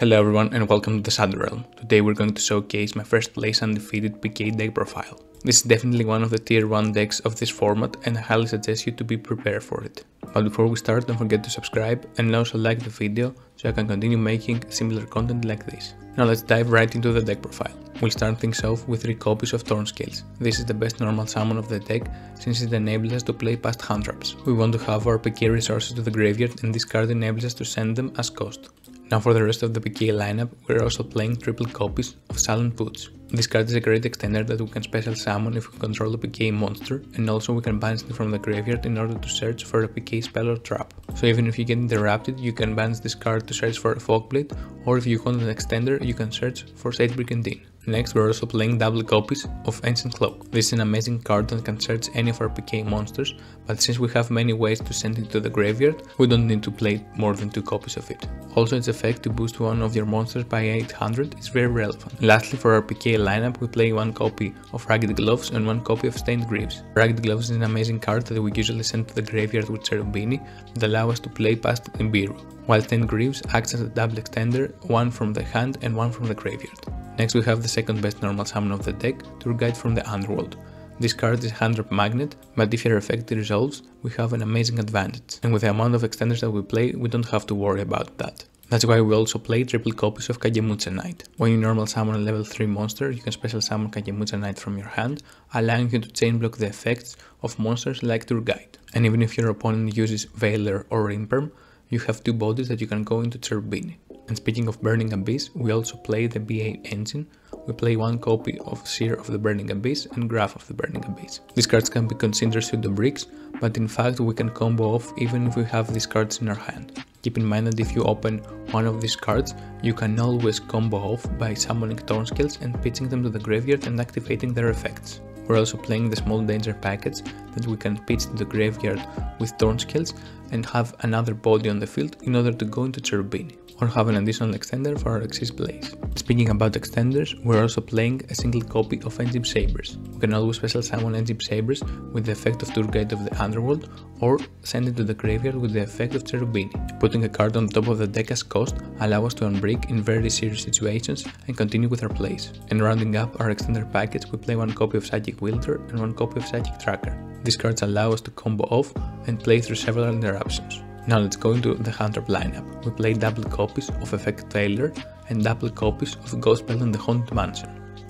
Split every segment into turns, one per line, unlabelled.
Hello everyone and welcome to the Shadow Realm. Today we're going to showcase my first place undefeated PK deck profile. This is definitely one of the tier 1 decks of this format and I highly suggest you to be prepared for it. But before we start, don't forget to subscribe and also like the video so I can continue making similar content like this. Now let's dive right into the deck profile. We'll start things off with 3 copies of Thorn Scales. This is the best normal summon of the deck since it enables us to play past hand traps. We want to have our PK resources to the graveyard and this card enables us to send them as cost. Now for the rest of the PK lineup, we're also playing triple copies of Sullen Poots. This card is a great extender that we can special summon if we control a PK monster, and also we can banish it from the graveyard in order to search for a PK spell or trap. So even if you get interrupted, you can banish this card to search for a Fogblade, or if you want an extender, you can search for Sage Brigandine. Next, we're also playing double copies of Ancient Cloak. This is an amazing card that can search any of our PK monsters, but since we have many ways to send it to the graveyard, we don't need to play more than 2 copies of it. Also, its effect to boost one of your monsters by 800 is very relevant. Lastly, for our PK lineup, we play 1 copy of Ragged Gloves and 1 copy of Stained Greaves. Ragged Gloves is an amazing card that we usually send to the graveyard with Cherubini that allow us to play past Nibiru, while Stained Greaves acts as a double extender, 1 from the hand and 1 from the graveyard. Next we have the second best normal summon of the deck, Tour Guide from the Underworld. This card is a hand drop magnet, but if your effect resolves, we have an amazing advantage, and with the amount of extenders that we play, we don't have to worry about that. That's why we also play triple copies of Kagemucha Knight. When you normal summon a level 3 monster, you can special summon Kagemucha Knight from your hand, allowing you to chain block the effects of monsters like Tour Guide. And even if your opponent uses Veiler or Imperm, you have 2 bodies that you can go into Cherubini. And speaking of Burning Abyss, we also play the BA engine. We play 1 copy of Seer of the Burning Abyss and Graph of the Burning Abyss. These cards can be considered pseudo bricks, but in fact we can combo off even if we have these cards in our hand. Keep in mind that if you open one of these cards, you can always combo off by summoning Thorn Scales and pitching them to the graveyard and activating their effects. We're also playing the Small Danger package that we can pitch to the graveyard with Thorn Scales and have another body on the field in order to go into Cherubini, or have an additional extender for our Exist Blaze. Speaking about extenders, we're also playing a single copy of Engine Sabers. We can always special summon Engine Sabers with the effect of Tour Guide of the Underworld, or send it to the graveyard with the effect of Cherubini. Putting a card on top of the deck as cost allows us to unbrick in very serious situations and continue with our plays. And rounding up our extender package, we play 1 copy of Psychic Wielder and 1 copy of Psychic Tracker. These cards allow us to combo off and play through several interruptions. Now let's go into the hand trap lineup. We play double copies of Effect Failure and double copies of Gospel in the Haunted Mansion.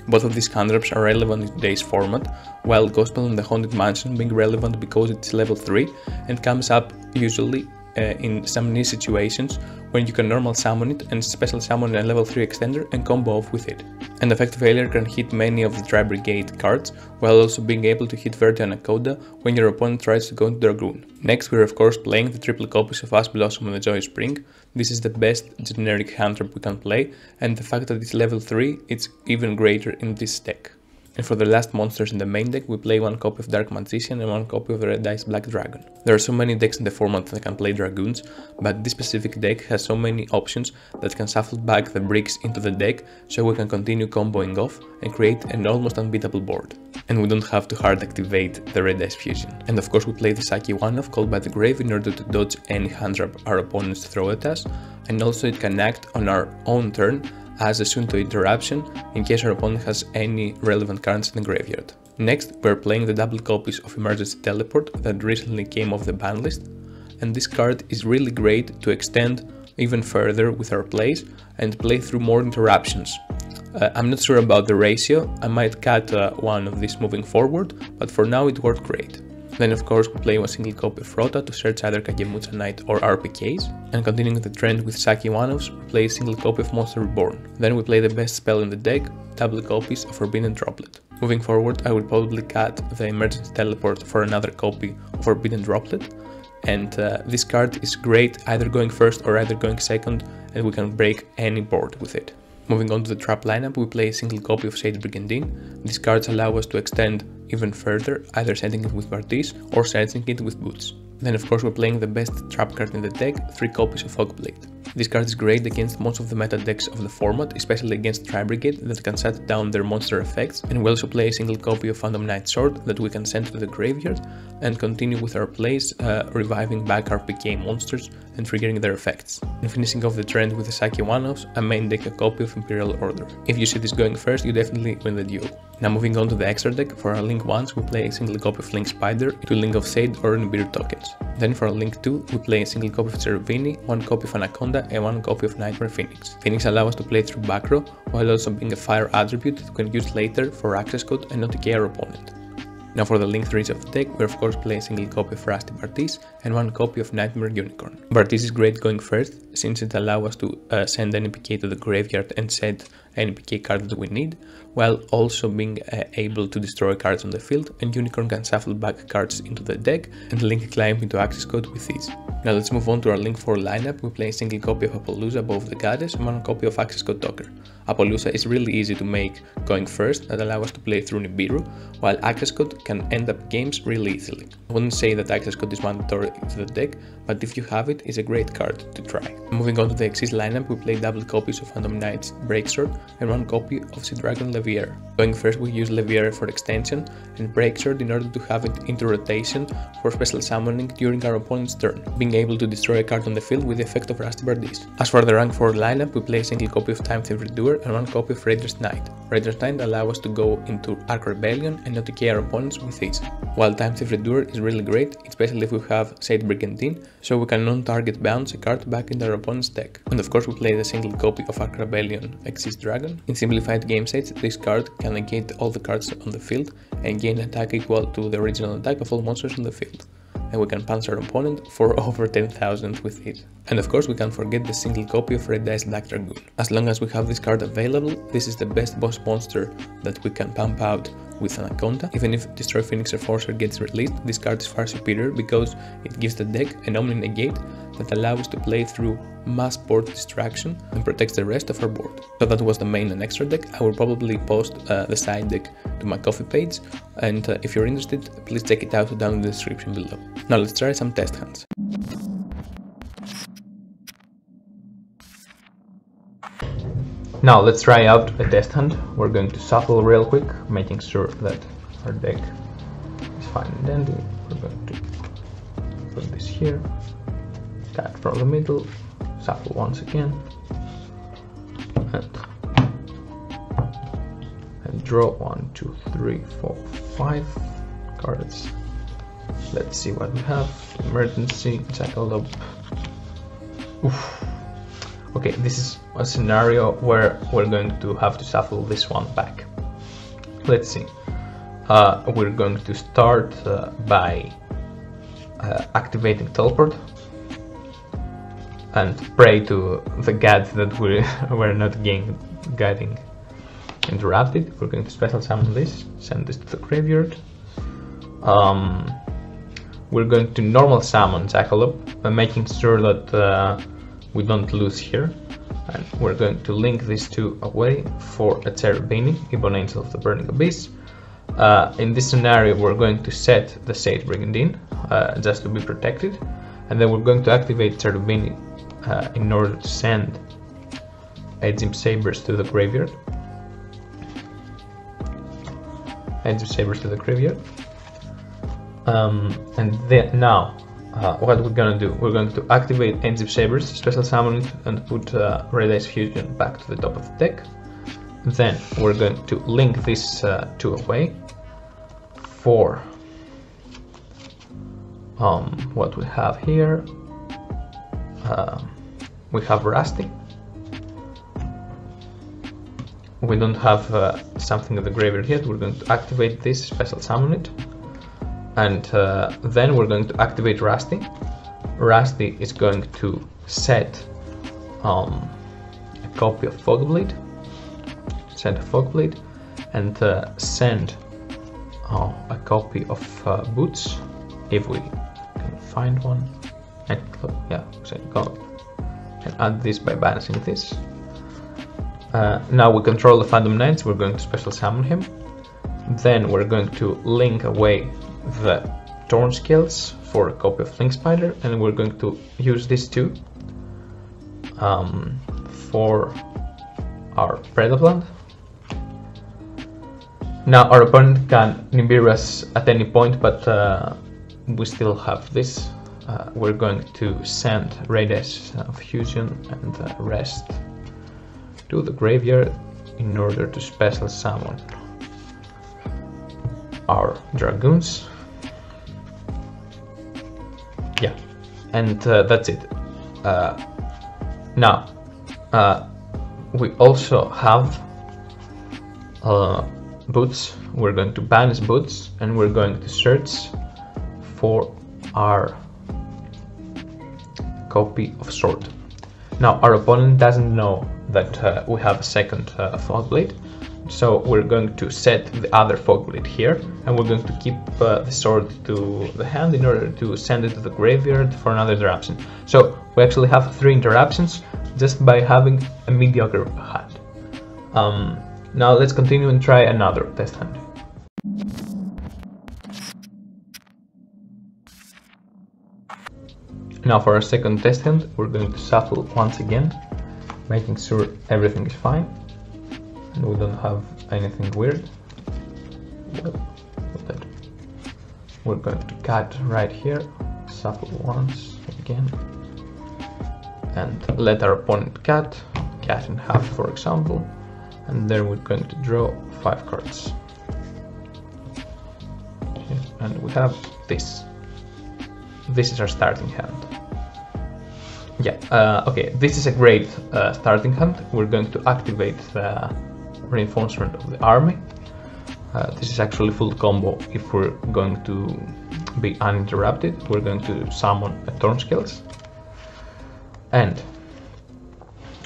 Both of these hand traps are relevant in today's format, while Gospel in the Haunted Mansion being relevant because it's level 3 and comes up usually in some niche situations when you can normal summon it and special summon a level 3 extender and combo off with it. And Effect Failure can hit many of the Tri Brigade cards, while also being able to hit Verde and Akoda when your opponent tries to go into Dragoon. Next we're of course playing the triple copies of Ash Blossom and the Joy Spring. This is the best generic hand trap we can play, and the fact that it's level 3, it's even greater in this deck. And for the last monsters in the main deck, we play 1 copy of Dark Magician and 1 copy of the Red Ice Black Dragon. There are so many decks in the format that can play Dragoons, but this specific deck has so many options that can shuffle back the bricks into the deck so we can continue comboing off and create an almost unbeatable board. And we don't have to hard activate the Red Ice Fusion. And of course we play the Saki 1-off Called by the Grave in order to dodge any hand trap our opponents throw at us, and also it can act on our own turn as a Sunto interruption in case our opponent has any relevant cards in the graveyard. Next, we're playing the double copies of Emergency Teleport that recently came off the ban list, and this card is really great to extend even further with our plays and play through more interruptions. I'm not sure about the ratio, I might cut one of these moving forward, but for now it worked great. Then of course we play 1 single copy of Rota to search either Kagemucha Knight or RPKs, and continuing the trend with Saki 1-offs, we play a single copy of Monster Reborn. Then we play the best spell in the deck, double copies of Forbidden Droplet. Moving forward, I will probably cut the Emergency Teleport for another copy of Forbidden Droplet, and this card is great either going first or either going second, and we can break any board with it. Moving on to the trap lineup, we play a single copy of Sage Brigandine. These cards allow us to extend even further, either sending it with Bartiz or sending it with Boots. Then of course we're playing the best trap card in the deck, 3 copies of Fogblade. This card is great against most of the meta decks of the format, especially against Tri-Brigade that can shut down their monster effects, and we also play a single copy of Phantom Knight Sword that we can send to the graveyard and continue with our plays, reviving back our PK monsters and triggering their effects. And finishing off the trend with the Psyche 1-offs, I main deck a copy of Imperial Order. If you see this going first, you definitely win the duel. Now moving on to the extra deck, for our Link 1s we play a single copy of Link Spider, 2 Link of Shade or Nibiru tokens. Then for our Link 2 we play a single copy of Cherubini, 1 copy of Anaconda and 1 copy of Nightmare Phoenix. Phoenix allows us to play through back row, while also being a fire attribute that we can use later for access code and not decay our opponent. Now for the Link 3s of the deck, we of course play a single copy of Rusty Bartis and 1 copy of Nightmare Unicorn. Bartis is great going first, since it allows us to send any PK to the graveyard and set any PK card that we need, while also being able to destroy cards on the field, and Unicorn can shuffle back cards into the deck and link climb into access code with ease. Now let's move on to our Link 4 lineup. We play a single copy of Appaloosa above the goddess and 1 copy of access code Talker. Appaloosa is really easy to make going first, that allows us to play through Nibiru, while access code can end up games really easily. I wouldn't say that access code is mandatory to the deck, but if you have it, it's a great card to try. Moving on to the Xyz lineup, we play double copies of Phantom Knight's Breaksword and 1 copy of Sea Dragon Levier. Going first, we use Levier for extension and Breaksword in order to have it into rotation for special summoning during our opponent's turn, being able to destroy a card on the field with the effect of Rusty Bartis. As for the rank 4 lineup, we play a single copy of Time Thief Redoer and 1 copy of Raider's Knight. Raider's Knight allows us to go into Arc Rebellion and not decay our opponents with ease. While Time Thief Redoer is really great, especially if we have Shade Brigandine, so we can non-target bounce a card back into our opponent's deck. And of course we play the single copy of Arc Rebellion Xyz Dragon. In simplified game sets, this card can negate all the cards on the field and gain attack equal to the original attack of all monsters on the field. And we can punch our opponent for over 10,000 with it. And of course we can't forget the single copy of Red Dice Black Dragoon. As long as we have this card available, this is the best boss monster that we can pump out with Anaconda. Even if Destroy Phoenix Enforcer gets released, this card is far superior because it gives the deck an Omni Negate that allows us to play through mass board distraction and protects the rest of our board. So that was the main and extra deck. I will probably post the side deck to my Ko-fi page, and if you're interested, please check it out down in the description below. Now let's try some Testhands. Now let's try out a Testhand. We're going to shuffle real quick, making sure that our deck is fine and dandy. We're going to put this here, cut from the middle, shuffle once again, and draw 1, 2, 3, 4, 5 cards. Let's see what we have. Emergency, Jackal up. Oof. Okay, this is a scenario where we're going to have to shuffle this one back. Let's see. We're going to start by activating Teleport and pray to the god that we're not getting interrupted. We're going to special summon this, send this to the graveyard. We're going to normal summon Jackalope, making sure that we don't lose here, and we're going to link these two away for a Cherubini, Ebon Angel of the Burning Abyss. In this scenario we're going to set the Sage Brigandine just to be protected, and then we're going to activate Cherubini in order to send Edging Sabers to the graveyard. Edging Sabers to the graveyard. And then now what we're gonna do, we're going to activate Edge of Sabers, special summon it, and put Red Dice Fusion back to the top of the deck. Then we're going to link these two away for what we have here. We have Rusty. We don't have something in the graveyard yet. We're going to activate this, special summon it. And then we're going to activate Rusty. Rusty is going to set a copy of Fogblade, send a Fogblade, and send a copy of Boots, if we can find one. And yeah, go and add this by balancing this. Now we control the Phantom Knights. We're going to special summon him. Then we're going to link away the Torn Scales for a copy of Link Spider, and we're going to use these two for our Predaplant. Now our opponent can Nibiru us at any point, but we still have this. We're going to send Radius of Fusion and Rest to the graveyard in order to special summon our Dragoons. Yeah, and that's it. Now we also have Boots. We're going to banish Boots, and we're going to search for our copy of Sword. Now our opponent doesn't know that we have a second Fogblade, so we're going to set the other Fogblade here, and we're going to keep the sword to the hand in order to send it to the graveyard for another interruption. So we actually have 3 interruptions just by having a mediocre hand. Now let's continue and try another test hand. Now for our second test hand, we're going to shuffle once again, making sure everything is fine and we don't have anything weird. We're going to cut right here, shuffle once again, and let our opponent cut in half, for example, and then we're going to draw 5 cards. Okay, and we have this. This is our starting hand. Yeah, okay, this is a great starting hand. We're going to activate the reinforcement of the army. This is actually full combo if we're going to be uninterrupted. We're going to summon a Thornscales and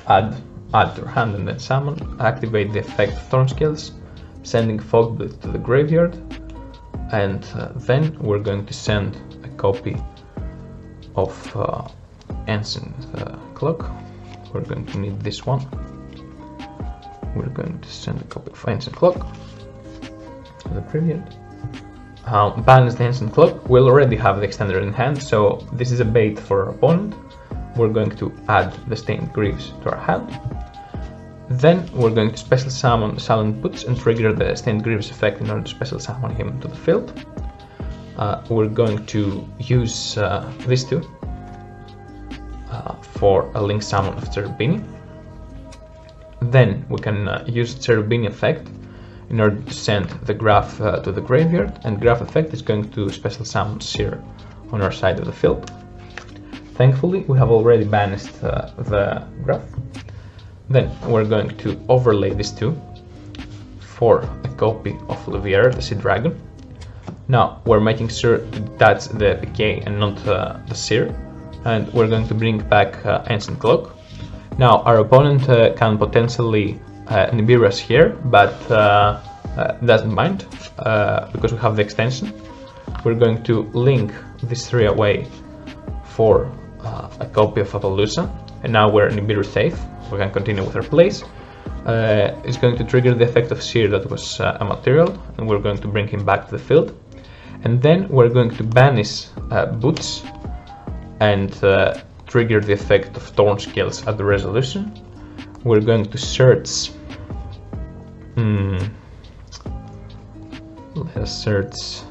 add to our hand and then summon. Activate the effect of Thornscales, sending Fogblade to the graveyard, and then we're going to send a copy of Ancient Clock. We're going to need this one. We're going to send a copy of Ancient Clock to the graveyard. Banish the Ancient Clock. We'll already have the extender in hand, so this is a bait for our opponent. We're going to add the Stained Greaves to our hand. Then we're going to special summon Silent Boots and trigger the Stained Greaves effect in order to special summon him to the field. We're going to use these two for a link summon of Cherubini. Then we can use Cherubini effect in order to send the Graph to the graveyard, and Graph effect is going to special summon Seer on our side of the field. Thankfully, we have already banished the Graph. Then we're going to overlay these two for a copy of Levier, the Sea Dragon. Now we're making sure to detach the PK and not the Seer, and we're going to bring back Ancient Clock. Now our opponent can potentially Nibiru us here, but doesn't mind because we have the extension. We're going to link these 3 away for a copy of Appaloosa, and now we're Nibiru safe. We can continue with our plays. It's going to trigger the effect of Seer that was a material, and we're going to bring him back to the field. And then we're going to banish Boots and trigger the effect of Thornscales at the resolution. We're going to search. Let us search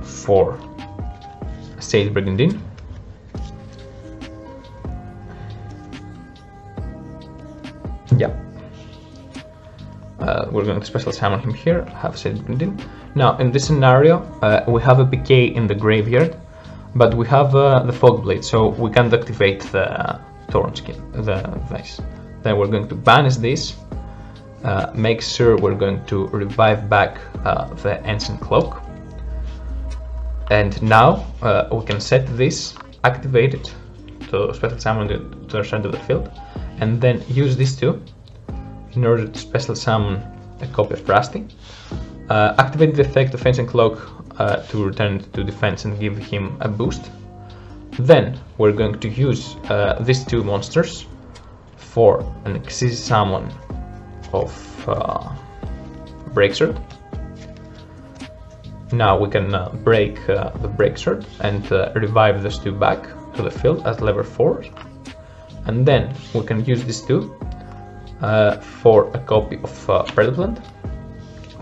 for Sage Brigandine. Yeah. We're going to special summon him here, have Sage Brigandine. Now, in this scenario, we have a PK in the graveyard, but we have the Fogblade, so we can't activate the Thornscale, the Vice. Then we're going to banish this, make sure we're going to revive back the Ancient Clock, and now we can set this, activate it to special summon it to the center of the field, and then use these two in order to special summon a copy of Rusty. Activate the effect of Ancient Clock to return it to defense and give him a boost. Then we're going to use these 2 monsters for an Exist summon of Breaksword. now we can break the break sword and revive those two back to the field as level 4. And then we can use these two for a copy of Predaplant.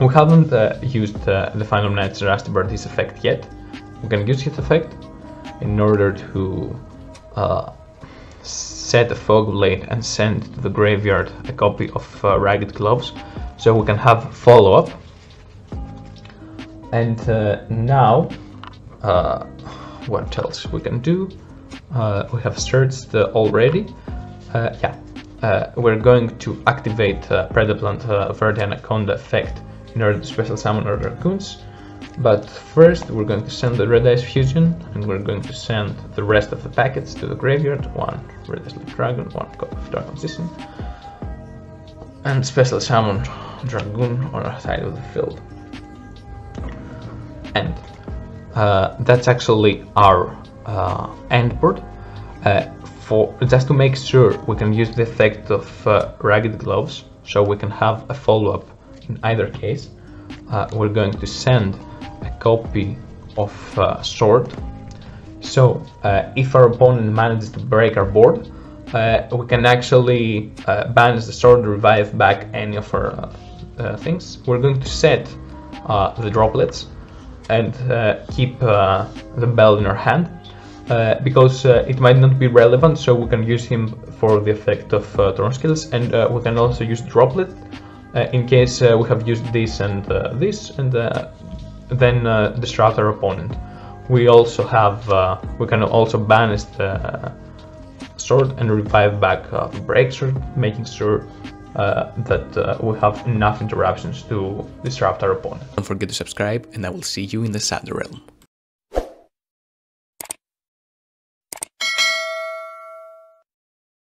We haven't used the Final Knight's Rusty Bardi's effect yet. We can use his effect in order to set a Fog Blade and send to the graveyard a copy of Ragged Gloves, so we can have follow-up. And now, what else we can do? We have searched already. We're going to activate Predaplant Verde Anaconda effect in order to special summon our Dragoons. But first we're going to send the Red Eyes Fusion, and we're going to send the rest of the packets to the graveyard. 1 Red Eyes Dragon, 1 copy of Dragon Season, and special summon Dragoon on our side of the field. And that's actually our end board. For just to make sure we can use the effect of Ragged Gloves, so we can have a follow-up in either case, we're going to send a copy of Sword. So if our opponent manages to break our board, we can actually banish the Sword, revive back any of our things. We're going to set the droplets and keep the bell in our hand, because it might not be relevant, so we can use him for the effect of turn skills, and we can also use droplet in case we have used this and then disrupt our opponent. We also have we can also banish the sword and revive back the break sword, making sure that we have enough interruptions to disrupt our opponent.
Don't forget to subscribe, and I will see you in the Shadow Realm.